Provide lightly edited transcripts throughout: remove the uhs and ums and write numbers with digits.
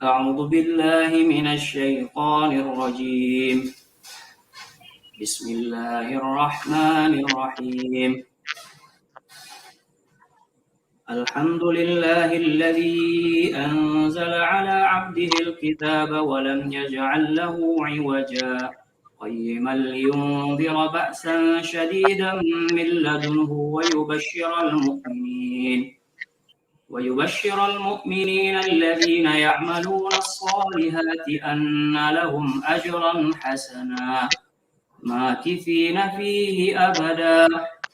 أعوذ بالله من الشيطان الرجيم. بسم الله الرحمن الرحيم. الحمد لله الذي أنزل على عبده الكتاب ولم يجعل له عوجا قيما لينذر بأسا شديدا من لدنه ويبشر المؤمنين الذين يعملون الصالحات أن لهم أجرا حسنا ماكثين فيه أبدا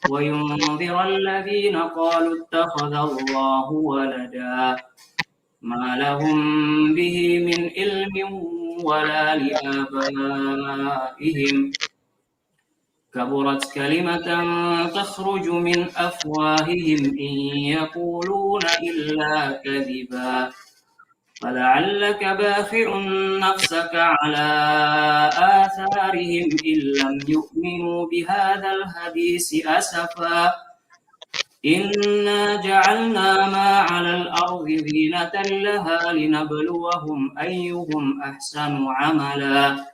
وينذر الذين قالوا اتخذ الله ولدا ما لهم به من علم ولا لآبائهم كبرت كلمة تخرج من أفواههم إن يقولون إلا كذبا فلعلك باخع نفسك على آثارهم إن لم يؤمنوا بهذا الحديث أسفا إنا جعلنا ما على الأرض زينة لها لنبلوهم أيهم أحسن عملا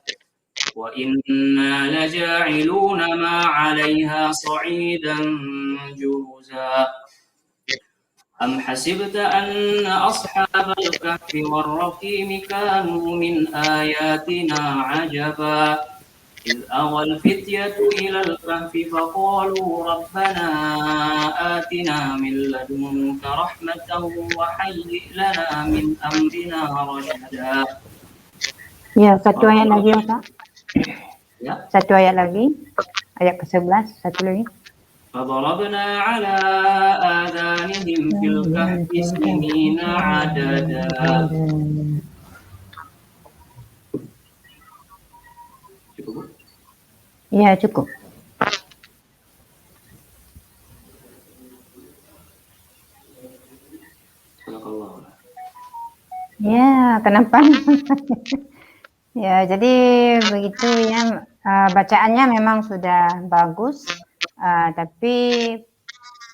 وإنا لجاعلون ما عليها صعيدا جرزا أم حسبت أن أصحاب الكهف والرقيم كانوا من آياتنا عجبا إذ أوى الفتية إلى الكهف فقالوا ربنا آتنا من لدنك رحمة وهيئ لنا من أمرنا رشدا. Ya, satu ayat lagi ya Pak. Ya. Satu ayat lagi. Ayat ke-11, satu lagi. فضربنا على آذانهم في الكهف سنين عددا. Cukup? Ya, cukup. Ya, kenapa? Ya, jadi begitu ya. Bacaannya memang sudah bagus, tapi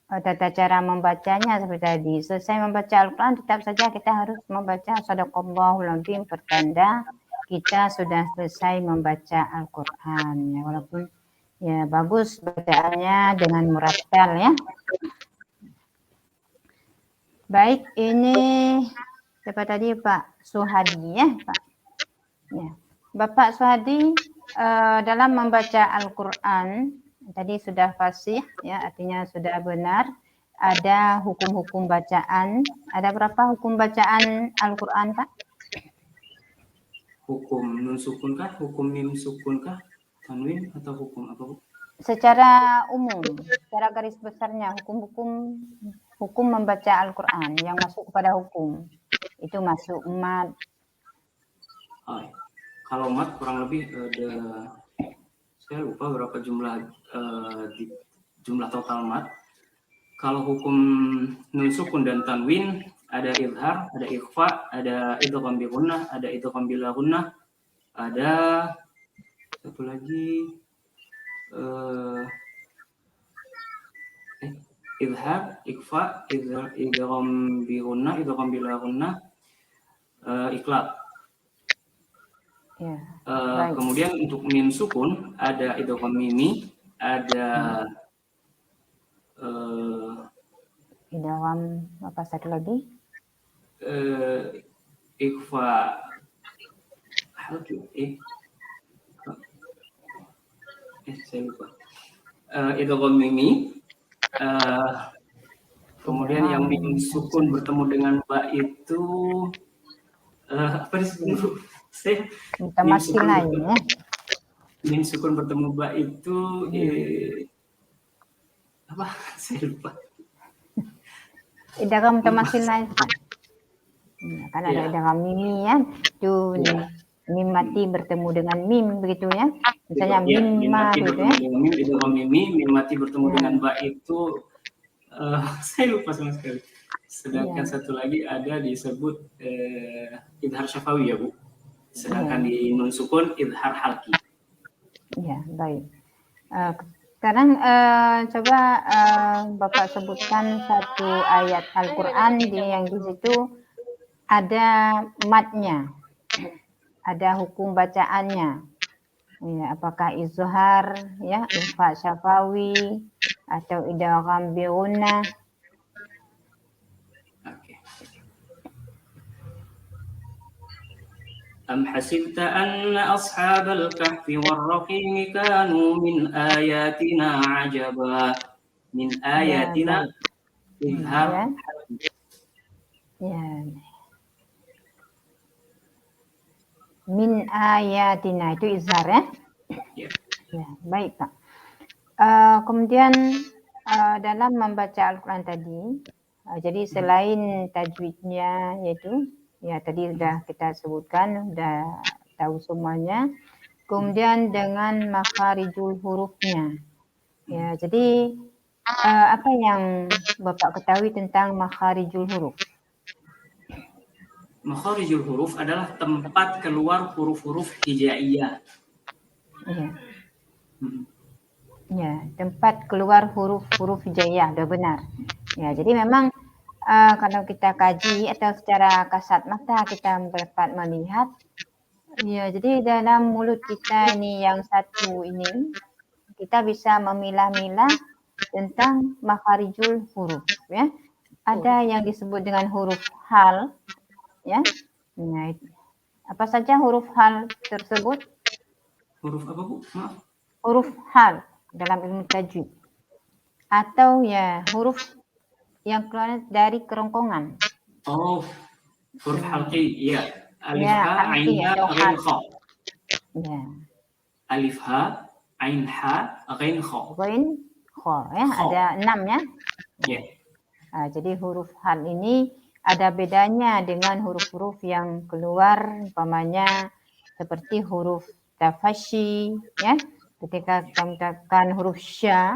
tata cara membacanya seperti tadi. Selesai membaca Al-Quran, tetap saja kita harus membaca Shadaqallahul Azim, pertanda kita sudah selesai membaca Al-Quran. Ya, walaupun ya bagus bacaannya dengan murattal ya. Baik, ini siapa tadi Pak Suhadi ya Pak. Ya. Bapak Suhadi dalam membaca Al-Quran tadi sudah fasih ya, artinya sudah benar. Ada hukum-hukum bacaan. Ada berapa hukum bacaan Al-Quran Pak? Hukum nun sukun kah? Hukum mim sukun kah? Tanwin atau hukum apa Bu? Secara umum, secara garis besarnya hukum membaca Al-Quran yang masuk kepada hukum itu masuk mat. Kalau mat kurang lebih ada, saya lupa berapa jumlah total mat. Kalau hukum nun sukun dan tanwin ada izhar, ada ikhfa, ada idgham bi gunnah, ada idgham bila gunnah, ada satu lagi izhar, ikhfa, idgham bi gunnah, idgham bila gunnah, iqlab. Ya, kemudian untuk mim sukun ada idgham mimi, ada idgham apa satu lagi? Ikhfa saya lupa. Idgham mimi, kemudian yang mim sukun bertemu dengan ba itu apa disebut? Mutamasil lain ya. Mim sukun bertemu ba itu apa? Saya lupa. Idgham mutamasil lain. Kan ada idgham mimi ya. Itu mim mati bertemu dengan mim begitu ya. Misalnya mim ma gitu ya. Idgham mimi, mim mati bertemu dengan ba itu saya lupa sama sekali. Sedangkan satu lagi ada disebut idhar syafawi ya Bu. Sedangkan di nun sukun idhar halki. Iya, baik. Sekarang coba Bapak sebutkan satu ayat Al-Quran yang di situ ada matnya, ada hukum bacaannya. Ya, apakah izhar, ya, ikhfa syafawi, atau idgham bi gunnah? Oke. Am hasibta anna ashabal kahfi war-raqim kanu min ayatina ajaba. Min Ya, ayatina baik. Ya, izhar. ya. Min ayatina itu izhar, ya? Ya. Ya, baik, Pak. Kemudian dalam membaca Al-Quran tadi, jadi selain tajwidnya, yaitu ya tadi sudah kita sebutkan, sudah tahu semuanya. Kemudian dengan makharijul hurufnya, ya. Jadi apa yang Bapak ketahui tentang makharijul huruf? Makharijul huruf adalah tempat keluar huruf-huruf hijaiyah. Ya. Ya, tempat keluar huruf-huruf hijaiyah, sudah benar. Ya, jadi memang kalau kita kaji atau secara kasat mata kita dapat melihat, ya, jadi dalam mulut kita ini yang satu ini, kita bisa memilah-milah tentang makharijul huruf, ya. Ada yang disebut dengan huruf hal, ya. Nah, apa saja huruf hal tersebut? Huruf apa, Bu? Maaf. Huruf hal dalam ilmu tajwid. Atau ya huruf yang keluar dari kerongkongan. Oh, huruf halqi, iya. Alif Ya, ha, ain halqi ha, atau ghain hal. kha. Ya, Alif ha, ain ha, ghain kha. ghain kha, ya, Kha. ada 6 ya. Ya. Jadi huruf hal ini ada bedanya dengan huruf-huruf yang keluar, umpamanya seperti huruf tafashi, ya. Ketika kita menggunakan huruf sya,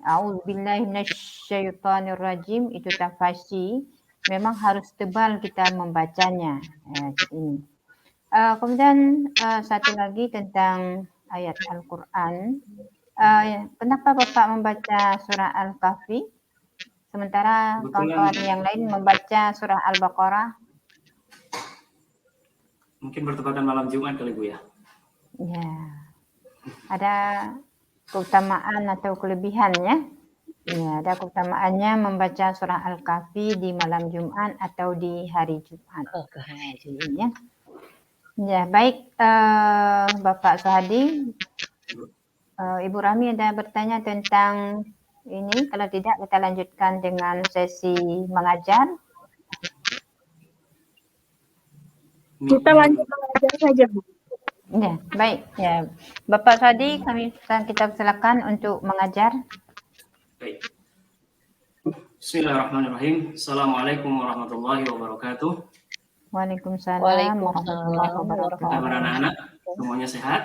a'udzubillahi minasyaitonirrajim, itu tafashi, memang harus tebal kita membacanya. Ini. Kemudian satu lagi tentang ayat Al-Quran. Kenapa Bapak membaca surah Al-Kahfi, sementara kawan-kawan yang lain membaca surah Al-Baqarah? Mungkin bertepatan malam Jumat kali, Bu, ya? Ya, ada keutamaan atau kelebihannya. Ya, ada keutamaannya membaca surah Al-Kahfi di malam Jumat atau di hari Jumat. Ya. Ya, baik, Bapak Suhadi. Ibu Rami ada bertanya tentang ini, kalau tidak kita lanjutkan dengan sesi mengajar. Kita lanjut mengajar saja, Bu. Ya, baik. Ya, Bapak Suhadi, kita silakan untuk mengajar. Baik. Bismillahirrahmanirrahim. Assalamualaikum warahmatullahi wabarakatuh. Waalaikumsalam warahmatullahi wabarakatuh. Apa kabar anak-anak? Semuanya sehat?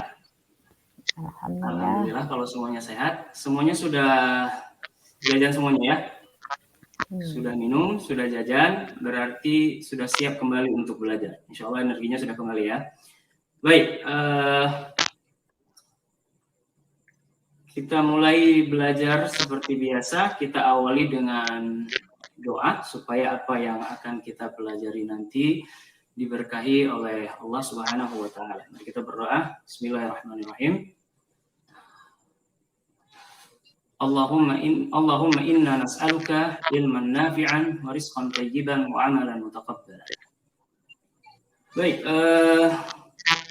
Alhamdulillah. Alhamdulillah kalau semuanya sehat. Semuanya sudah jajan semuanya, ya? Sudah minum, sudah jajan, berarti sudah siap kembali untuk belajar. Insya Allah energinya sudah kembali, ya. Baik, kita mulai belajar seperti biasa. Kita awali dengan doa supaya apa yang akan kita pelajari nanti diberkahi oleh Allah Subhanahu wa taala. Mari kita berdoa. Bismillahirrahmanirrahim. Allahumma inna nas'aluka ilman nafi'an wa rizqan thayyiban wa amalan mutaqabbalan. Baik,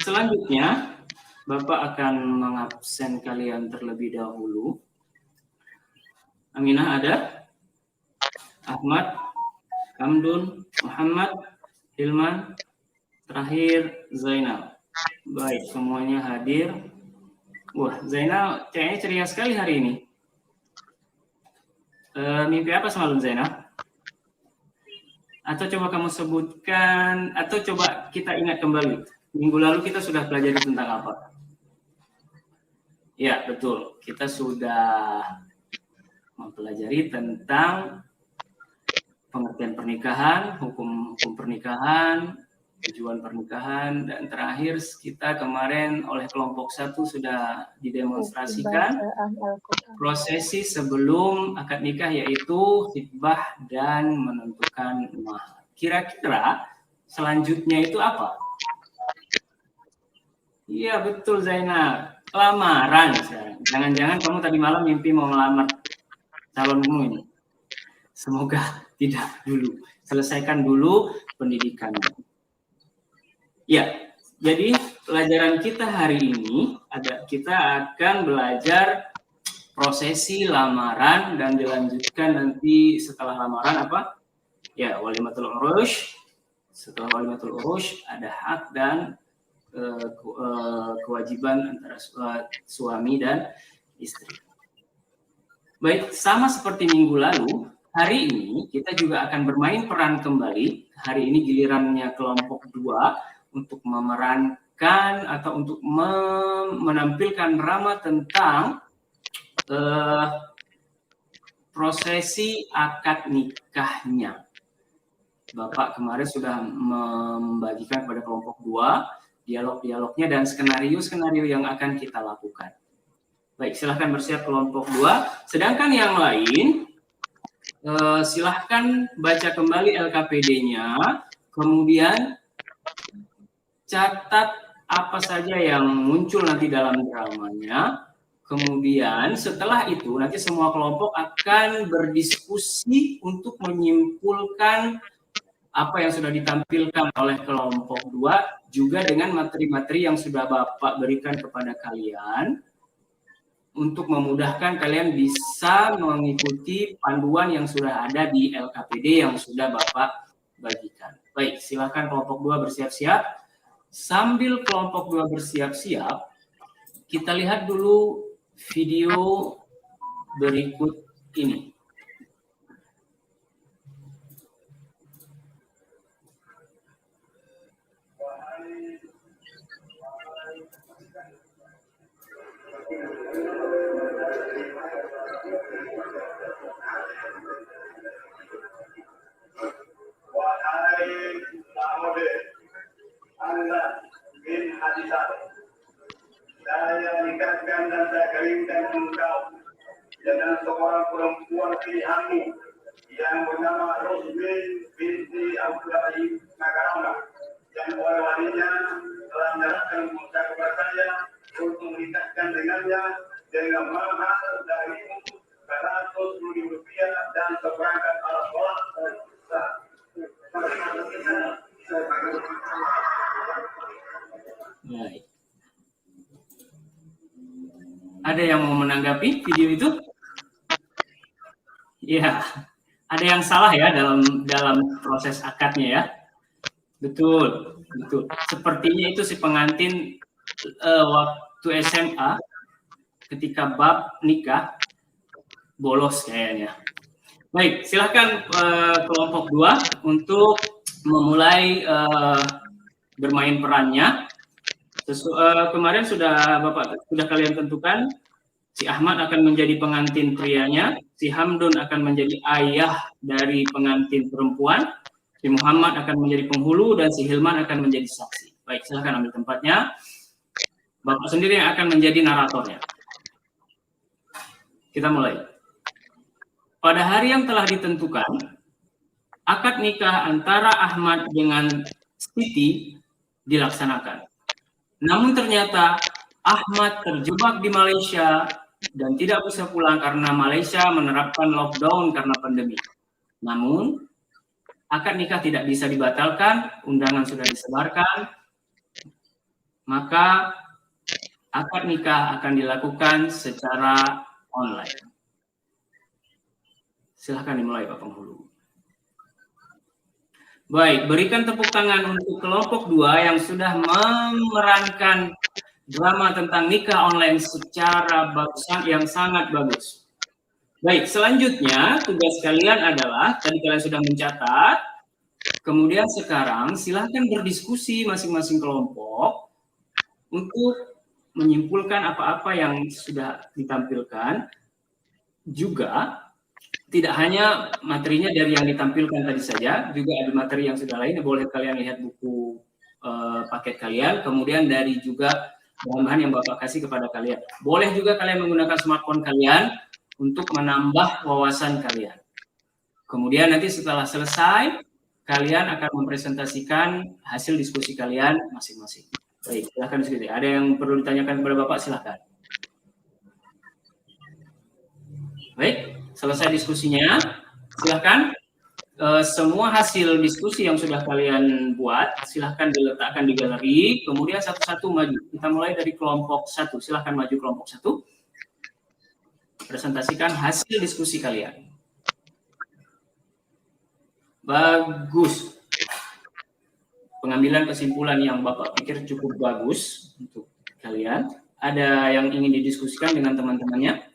selanjutnya Bapak akan mengabsen kalian terlebih dahulu. Aminah ada? Ahmad, Hamdun, Muhammad, Hilman, terakhir Zainal. Baik, semuanya hadir. Wah, Zainal kayaknya ceria sekali hari ini. Mimpi apa semalam, Zainal? Atau coba kamu sebutkan, atau coba kita ingat kembali. Minggu lalu kita sudah pelajari tentang apa? Ya, betul. Kita sudah mempelajari tentang pengertian pernikahan, hukum pernikahan, tujuan pernikahan, dan terakhir kita kemarin oleh kelompok 1 sudah didemonstrasikan prosesi sebelum akad nikah, yaitu khitbah dan menentukan mahar. Kira-kira selanjutnya itu apa? Iya betul Zainab, lamaran. Jangan-jangan kamu tadi malam mimpi mau melamar calonmu ini. Semoga tidak dulu. Selesaikan dulu pendidikanmu. Ya, jadi pelajaran kita hari ini kita akan belajar prosesi lamaran dan dilanjutkan nanti setelah lamaran apa? Ya, walimatul urush. Setelah walimatul urush ada hak dan kewajiban antara suami dan istri. Baik, sama seperti minggu lalu, hari ini kita juga akan bermain peran kembali. Hari ini gilirannya kelompok 2 untuk memerankan atau untuk menampilkan drama tentang prosesi akad nikahnya. Bapak kemarin sudah membagikan kepada kelompok 2 dialog-dialognya dan skenario-skenario yang akan kita lakukan. Baik, silahkan bersiap kelompok 2. Sedangkan yang lain, silahkan baca kembali LKPD-nya, kemudian catat apa saja yang muncul nanti dalam dramanya. Kemudian setelah itu nanti semua kelompok akan berdiskusi untuk menyimpulkan apa yang sudah ditampilkan oleh kelompok 2 juga dengan materi-materi yang sudah Bapak berikan kepada kalian untuk memudahkan kalian bisa mengikuti panduan yang sudah ada di LKPD yang sudah Bapak bagikan. Baik, silakan kelompok 2 bersiap-siap. Sambil kelompok 2 bersiap-siap, kita lihat dulu video berikut ini. Anda bin Hadisah, saya nikahkan dan saya kawinkan engkau dengan seorang perempuan pilihanmu yang bernama Rosmin binti Abdullah Nagaramba, yang walinya telah menyerahkan muka kepada saya untuk menikahkan dengannya dengan mahar dari Rp100.000 dan seperangkat alat sholat dan sah. Baik. Ada yang mau menanggapi video itu? Iya, ada yang salah ya dalam proses akadnya ya. Betul, betul. Sepertinya itu si pengantin waktu SMA ketika bab nikah bolos kayaknya. Baik, silakan kelompok 2 untuk memulai bermain perannya. Kemarin Bapak sudah kalian tentukan, si Ahmad akan menjadi pengantin prianya, si Hamdun akan menjadi ayah dari pengantin perempuan, si Muhammad akan menjadi penghulu, dan si Hilman akan menjadi saksi. Baik, silakan ambil tempatnya. Bapak sendiri yang akan menjadi naratornya. Kita mulai. Pada hari yang telah ditentukan, akad nikah antara Ahmad dengan Siti dilaksanakan. Namun ternyata Ahmad terjebak di Malaysia dan tidak bisa pulang karena Malaysia menerapkan lockdown karena pandemi. Namun, akad nikah tidak bisa dibatalkan, undangan sudah disebarkan, maka akad nikah akan dilakukan secara online. Silahkan dimulai Pak Penghulu. Baik, berikan tepuk tangan untuk kelompok 2 yang sudah memerankan drama tentang nikah online secara yang sangat bagus. Baik, selanjutnya tugas kalian adalah, tadi kalian sudah mencatat, kemudian sekarang silahkan berdiskusi masing-masing kelompok untuk menyimpulkan apa-apa yang sudah ditampilkan, juga tidak hanya materinya dari yang ditampilkan tadi saja, juga ada materi yang sudah lain. Boleh kalian lihat buku paket kalian, kemudian dari juga bahan-bahan yang Bapak kasih kepada kalian. Boleh juga kalian menggunakan smartphone kalian untuk menambah wawasan kalian. Kemudian nanti setelah selesai, kalian akan mempresentasikan hasil diskusi kalian masing-masing. Baik, silahkan diskusi. Ada yang perlu ditanyakan kepada Bapak, silahkan. Baik, selesai diskusinya, silahkan. Semua hasil diskusi yang sudah kalian buat, silahkan diletakkan di galeri, kemudian satu-satu maju. Kita mulai dari kelompok 1, silahkan maju kelompok 1. Presentasikan hasil diskusi kalian. Bagus. Pengambilan kesimpulan yang Bapak pikir cukup bagus untuk kalian. Ada yang ingin didiskusikan dengan teman-temannya?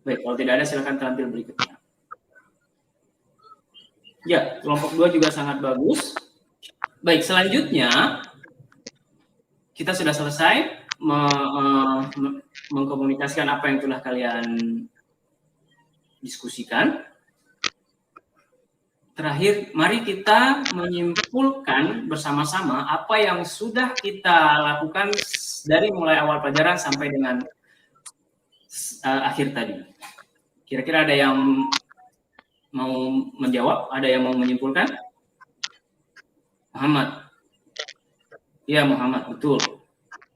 Baik, kalau tidak ada silahkan tampil berikutnya. Ya, kelompok 2 juga sangat bagus. Baik, selanjutnya kita sudah selesai mengkomunikasikan apa yang telah kalian diskusikan. Terakhir, mari kita menyimpulkan bersama-sama apa yang sudah kita lakukan dari mulai awal pelajaran sampai dengan akhir tadi. Kira-kira ada yang mau menjawab? Ada yang mau menyimpulkan? Muhammad. Iya, Muhammad, betul.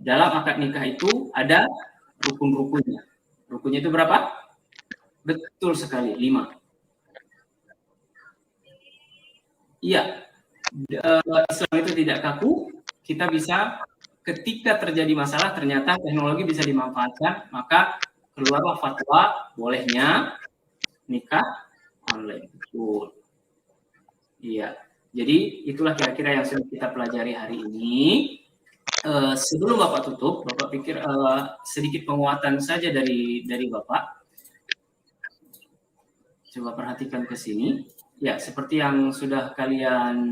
Dalam akad nikah itu ada rukun-rukunnya. Rukunnya itu berapa? Betul sekali, 5. Iya, Islam itu tidak kaku. Kita bisa, ketika terjadi masalah, ternyata teknologi bisa dimanfaatkan, maka keluarlah fatwa bolehnya nikah online. Betul. Iya. Jadi itulah kira-kira yang sudah kita pelajari hari ini. Sebelum Bapak tutup, Bapak pikir sedikit penguatan saja dari Bapak. Coba perhatikan ke sini. Ya, seperti yang sudah kalian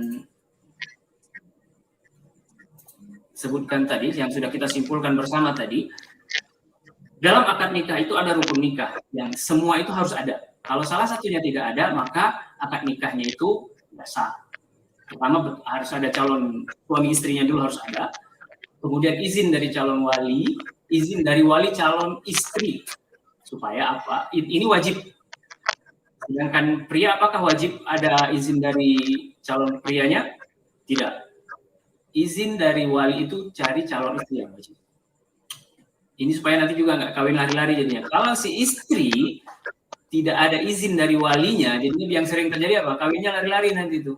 sebutkan tadi, yang sudah kita simpulkan bersama tadi. Dalam akad nikah itu ada rukun nikah, yang semua itu harus ada. Kalau salah satunya tidak ada, maka akad nikahnya itu tidak sah. Pertama harus ada calon suami istrinya dulu harus ada. Kemudian izin dari calon wali, izin dari wali calon istri. Supaya apa? Ini wajib. Sedangkan pria apakah wajib ada izin dari calon prianya? Tidak. Izin dari wali itu cari calon istri yang wajib. Ini supaya nanti juga nggak kawin lari-lari jadinya. Kalau si istri tidak ada izin dari walinya, jadinya yang sering terjadi apa? Kawinnya lari-lari nanti itu.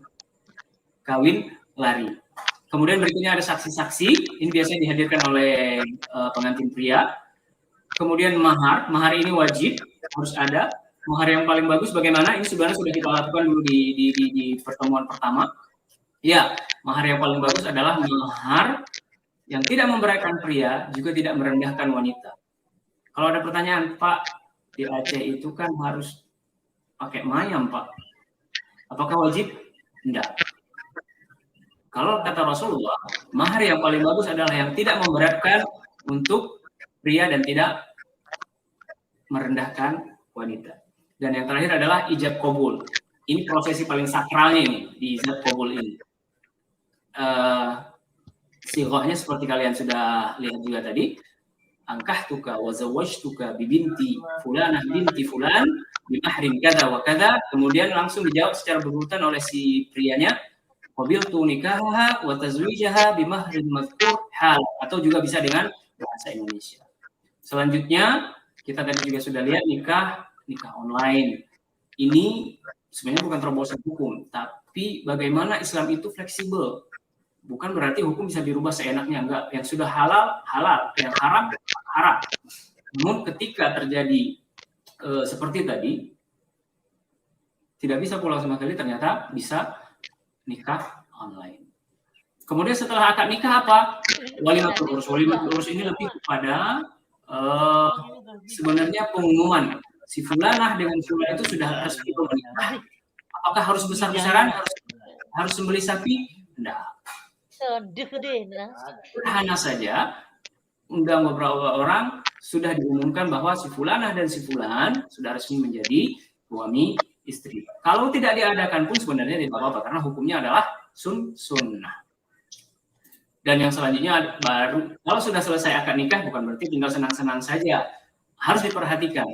Kawin lari. Kemudian berikutnya ada saksi-saksi. Ini biasanya dihadirkan oleh pengantin pria. Kemudian mahar. Mahar ini wajib, harus ada. Mahar yang paling bagus bagaimana? Ini sebenarnya sudah kita lakukan dulu di pertemuan pertama. Ya, mahar yang paling bagus adalah mahar yang tidak memberatkan pria, juga tidak merendahkan wanita. Kalau ada pertanyaan, Pak, di Aceh itu kan harus pakai mayam, Pak. Apakah wajib? Tidak. Kalau kata Rasulullah, mahar yang paling bagus adalah yang tidak memberatkan untuk pria dan tidak merendahkan wanita. Dan yang terakhir adalah ijab qabul. Ini prosesi paling sakralnya ini, di ijab qabul ini. Sighahnya seperti kalian sudah lihat juga tadi. Angkahtuka wa zawwajtuka bi binti fulanah binti fulan bi mahrin kadza wa kadza. Kemudian langsung dijawab secara berurutan oleh si prianya. Qabiltu nikahaha wa tazwijaha bi mahrin mazkur hal, atau juga bisa dengan bahasa Indonesia. Selanjutnya kita tadi juga sudah lihat nikah online. Ini sebenarnya bukan terobosan hukum, tapi bagaimana Islam itu fleksibel. Bukan berarti hukum bisa dirubah seenaknya, enggak. Yang sudah halal, halal. Yang haram, haram. Namun ketika terjadi seperti tadi, tidak bisa pulang sama sekali, ternyata bisa nikah online. Kemudian setelah akad nikah apa? Walimatul urus. Walimatul urus ini lebih kepada sebenarnya pengumuman. Si fulanah dengan fulan itu sudah resmi menikah. Apakah harus besar-besaran? Harus sembelih sapi? Tidak. Sederhana saja, undang beberapa orang, sudah diumumkan bahwa si fulanah dan si fulan sudah resmi menjadi suami istri. Kalau tidak diadakan pun sebenarnya tidak apa-apa, karena hukumnya adalah sunnah. Dan yang selanjutnya baru, kalau sudah selesai akad nikah bukan berarti tinggal senang-senang saja. Harus diperhatikan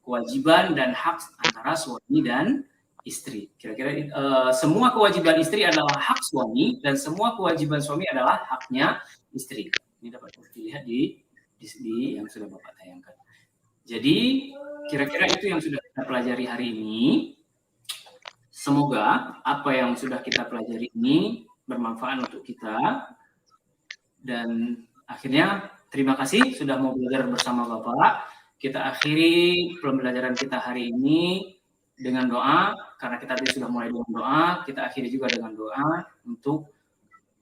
kewajiban dan hak antara suami dan istri. Kira-kira semua kewajiban istri adalah hak suami dan semua kewajiban suami adalah haknya istri. Ini dapat dilihat di yang sudah Bapak tayangkan. Jadi kira-kira itu yang sudah kita pelajari hari ini. Semoga apa yang sudah kita pelajari ini bermanfaat untuk kita. Dan akhirnya terima kasih sudah mau belajar bersama Bapak. Kita akhiri pembelajaran kita hari ini dengan doa, karena kita tadi sudah mulai dengan doa, kita akhiri juga dengan doa untuk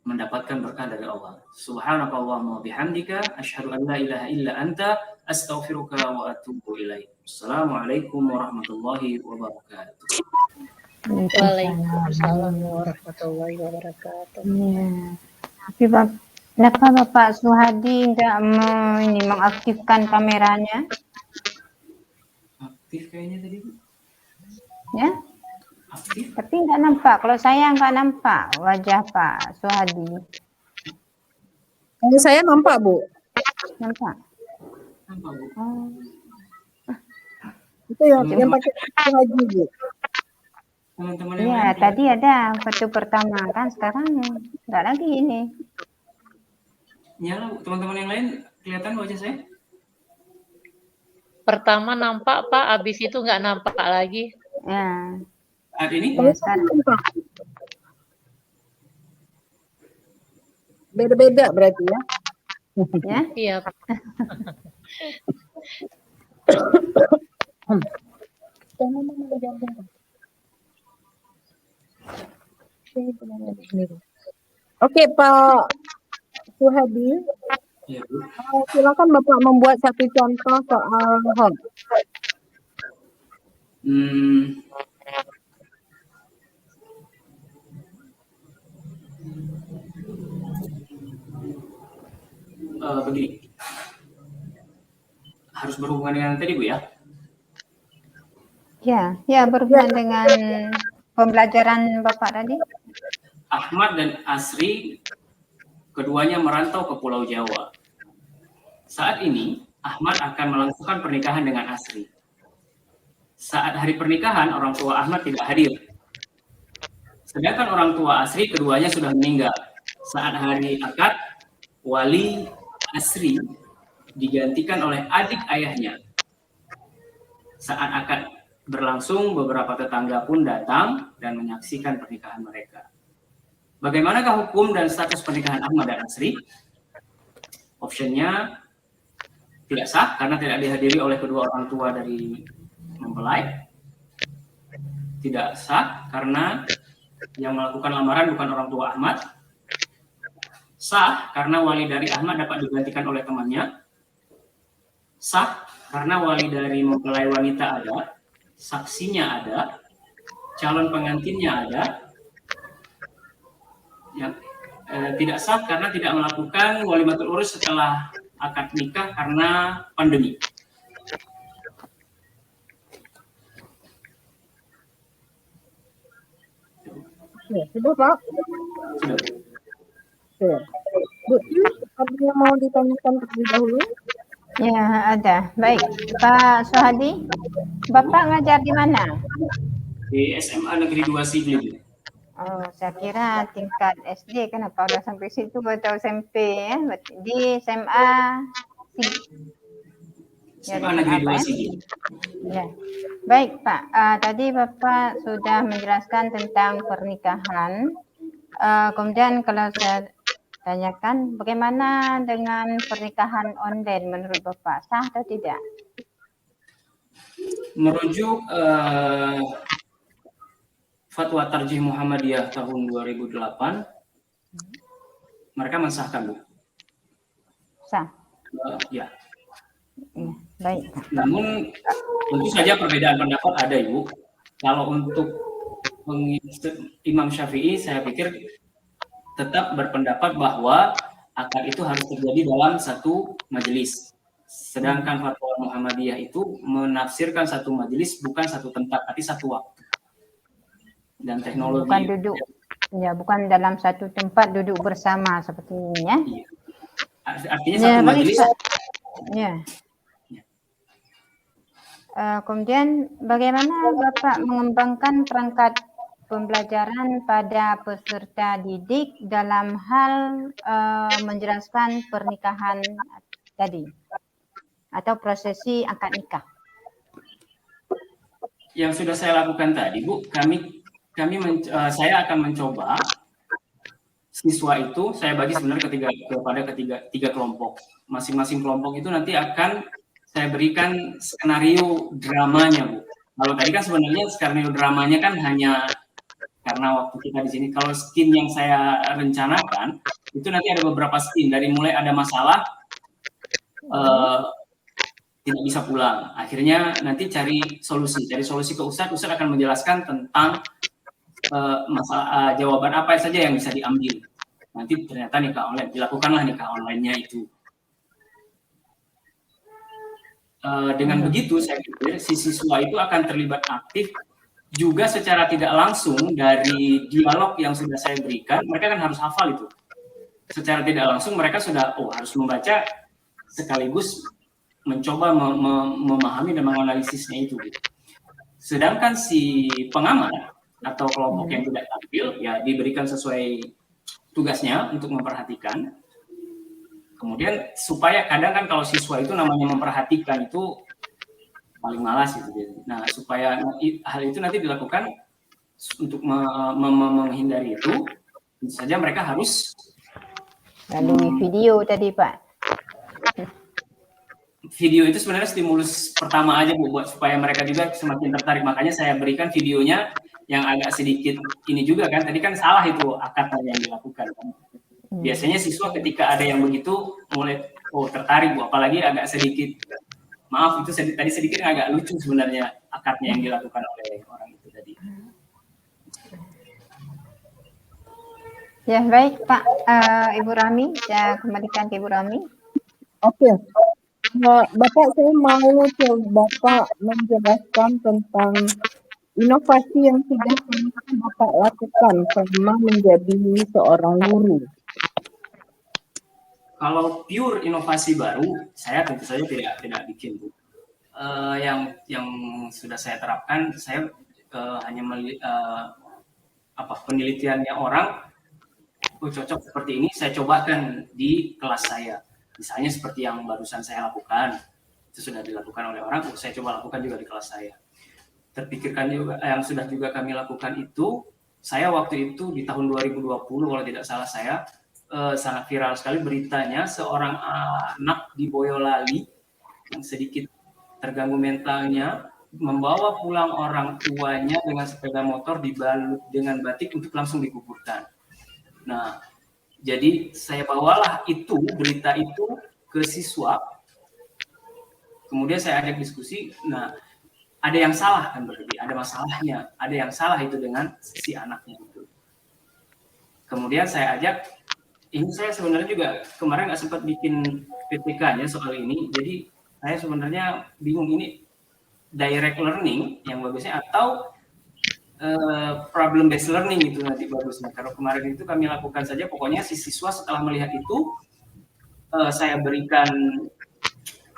mendapatkan berkah dari Allah. Subhanakallahumma bihamdika asyhadu an la ilaha illa anta astaghfiruka wa atubu ilaik. Assalamualaikum warahmatullahi wabarakatuh. Waalaikumsalam warahmatullahi wabarakatuh. Ya. Tapi kenapa Bapak Suhadi tidak mengaktifkan kameranya? Aktif kayaknya tadi, Bu. Ya, Aktif. tapi nggak nampak. Kalau saya nggak nampak wajah Pak Suhadi. Kalau saya nampak, Bu. Nampak? Nampak, Bu. Oh. Itu yang pakai haji, Bu. Teman-teman yang Iya, lain tadi ada waktu pertama kan, sekarang nggak lagi ini. nyala, Bu. Teman-teman yang lain kelihatan wajah saya? Pertama nampak Pak, habis itu nggak nampak lagi. Ya, Saat ini? ya sekarang. Nampak. Beda-beda berarti ya. Ya, Iya. Oke, Pak Suhadi, Iya, Bu. silakan Bapak membuat satu contoh soal HOM. Begini, harus berhubungan dengan tadi, Bu, ya? ya berhubungan dengan pembelajaran Bapak tadi. Ahmad dan Asri keduanya merantau ke Pulau Jawa. Saat ini Ahmad akan melakukan pernikahan dengan Asri. Saat hari pernikahan orang tua Ahmad tidak hadir. Sedangkan orang tua Asri keduanya sudah meninggal. Saat hari akad, wali Asri digantikan oleh adik ayahnya. Saat akad berlangsung, beberapa tetangga pun datang dan menyaksikan pernikahan mereka. Bagaimanakah hukum dan status pernikahan Ahmad dan Asri? Optionnya tidak sah karena tidak dihadiri oleh kedua orang tua dari mempelai. Tidak sah karena yang melakukan lamaran bukan orang tua Ahmad. Sah karena wali dari Ahmad dapat digantikan oleh temannya. Sah karena wali dari mempelai wanita ada, saksinya ada, calon pengantinnya ada. Yang tidak sah karena tidak melakukan walimatul urus setelah akad nikah karena pandemi. Ya, sudah, Pak. Sudah. Sudah. Bu, ada yang mau ditanyakan terlebih dahulu? Ya, ada. Baik, Pak Suhadi, Bapak ngajar di mana? Di SMA Negeri 2 Sigli. Oh, saya kira tingkat SD, kenapa udah sampai situ atau SMP ya? Di SMA SMA Negeri 2 Sigli. Ya, baik Pak. Tadi Bapak sudah menjelaskan tentang pernikahan. Kemudian kalau saya tanyakan, bagaimana dengan pernikahan online menurut Bapak? Sah atau tidak? Merujuk Fatwa Tarjih Muhammadiyah tahun 2008, mereka mensahkan, Bu. Sah. Ya. Ya, baik. Namun tentu saja perbedaan pendapat ada, Ibu. Kalau untuk Imam Syafi'i, saya pikir tetap berpendapat bahwa akad itu harus terjadi dalam satu majelis. Sedangkan Fatwa Muhammadiyah itu menafsirkan satu majelis bukan satu tempat, tapi satu waktu. Dan teknologi. Bukan duduk Ya, bukan dalam satu tempat duduk bersama seperti ini ya. Iya. Artinya Ya, satu baik, majelis. Pak. Ya. Kemudian bagaimana Bapak mengembangkan perangkat pembelajaran pada peserta didik dalam hal menjelaskan pernikahan tadi atau prosesi akad nikah? Yang sudah saya lakukan tadi, Bu, saya akan mencoba siswa itu saya bagi sebenarnya kepada tiga kelompok. Masing-masing kelompok itu nanti akan saya berikan skenario dramanya, Bu. Kalau tadi kan sebenarnya skenario dramanya kan hanya karena waktu kita di sini. Kalau scene yang saya rencanakan itu nanti ada beberapa scene, dari mulai ada masalah tidak bisa pulang. Akhirnya nanti cari solusi ke Ustadz akan menjelaskan tentang masalah jawaban apa saja yang bisa diambil. Nanti ternyata nikah online, dilakukanlah nikah online-nya itu. Dengan begitu saya pikir si siswa itu akan terlibat aktif juga secara tidak langsung dari dialog yang sudah saya berikan. Mereka kan harus hafal itu. Secara tidak langsung mereka sudah harus membaca sekaligus mencoba memahami dan menganalisisnya itu. Sedangkan si pengamat atau kelompok yang tidak tampil ya diberikan sesuai tugasnya untuk memperhatikan. Kemudian supaya kadang kan kalau siswa itu namanya memperhatikan itu paling malas gitu. Nah supaya hal itu nanti dilakukan untuk menghindari itu, tentu saja mereka harus melalui video tadi Pak. Video itu sebenarnya stimulus pertama aja Bu, buat supaya mereka juga semakin tertarik. Makanya saya berikan videonya yang agak sedikit ini juga kan. Tadi kan salah itu akad yang dilakukan kan. Biasanya siswa ketika ada yang begitu mulai tertarik Bu, apalagi agak sedikit maaf itu tadi sedikit agak lucu sebenarnya akadnya yang dilakukan oleh orang itu tadi. Ya baik Pak, Ibu Rami, saya kembalikan ke Ibu Rami. Oke. Bapak, saya mau Bapak menjelaskan tentang inovasi yang sudah Bapak lakukan selama menjadi seorang guru. Kalau pure inovasi baru, saya tentu saja tidak bikin Bu. Yang sudah saya terapkan, saya hanya penelitiannya orang cocok seperti ini, saya cobakan di kelas saya. Misalnya seperti yang barusan saya lakukan, itu sudah dilakukan oleh orang, saya coba lakukan juga di kelas saya. Terpikirkan juga yang sudah juga kami lakukan itu, saya waktu itu di tahun 2020 kalau tidak salah saya sangat viral sekali beritanya seorang anak di Boyolali yang sedikit terganggu mentalnya membawa pulang orang tuanya dengan sepeda motor dibalut dengan batik untuk langsung dikuburkan. Nah, jadi saya bawalah berita itu ke siswa. Kemudian saya ajak diskusi. Nah, ada yang salah kan berarti, ada masalahnya, ada yang salah itu dengan si anaknya itu. Kemudian saya ajak, ini saya sebenarnya juga kemarin nggak sempat bikin PPK-nya soal ini. Jadi saya sebenarnya bingung ini direct learning yang bagusnya atau problem based learning itu nanti bagusnya. Kalau kemarin itu kami lakukan saja, pokoknya si siswa setelah melihat itu saya berikan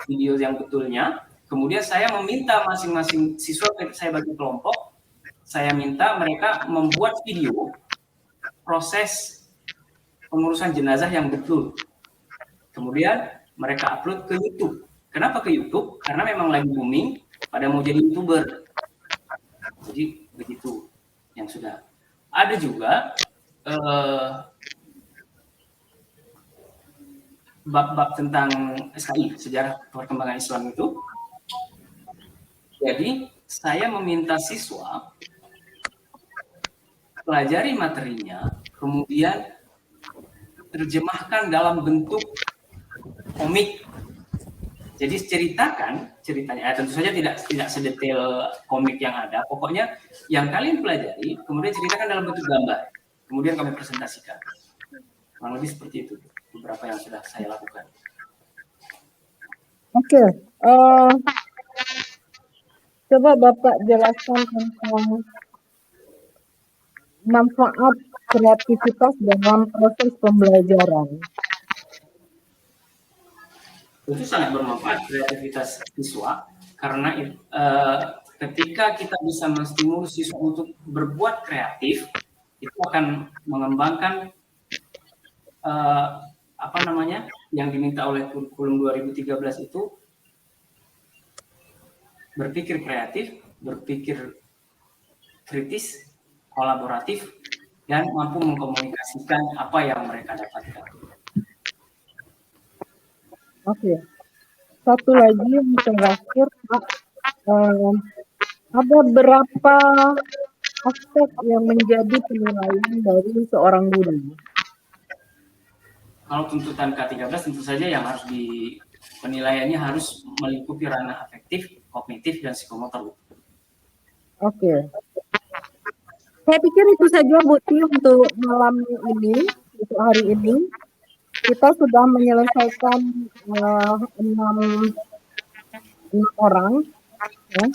video yang betulnya. Kemudian saya meminta masing-masing siswa, saya bagi kelompok, saya minta mereka membuat video proses pengurusan jenazah yang betul. Kemudian mereka upload ke YouTube. Kenapa ke YouTube? Karena memang lagi booming pada mau jadi YouTuber. Jadi begitu yang sudah. Ada juga bab-bab tentang SKI, sejarah perkembangan Islam itu. Jadi saya meminta siswa pelajari materinya, kemudian terjemahkan dalam bentuk komik. Jadi ceritakan ceritanya. Tentu saja tidak sedetail komik yang ada. Pokoknya yang kalian pelajari, kemudian ceritakan dalam bentuk gambar. Kemudian kami presentasikan. Kurang lebih seperti itu. Beberapa yang sudah saya lakukan. Oke. Coba Bapak jelaskan tentang manfaat kreativitas dalam proses pembelajaran? Itu sangat bermanfaat kreativitas siswa karena ketika kita bisa menstimulus siswa untuk berbuat kreatif, itu akan mengembangkan yang diminta oleh kurikulum 2013 itu berpikir kreatif, berpikir kritis, kolaboratif, dan mampu mengkomunikasikan apa yang mereka dapatkan. Oke. Satu lagi yang terakhir, Pak. Ada berapa aspek yang menjadi penilaian dari seorang guru? Kalau tuntutan K13 tentu saja yang harus penilaiannya harus melingkupi ranah afektif, kognitif, dan psikomotor. Oke. Saya pikir itu saja Bu Ti untuk malam ini, untuk hari ini. Kita sudah menyelesaikan 6 orang. Ya.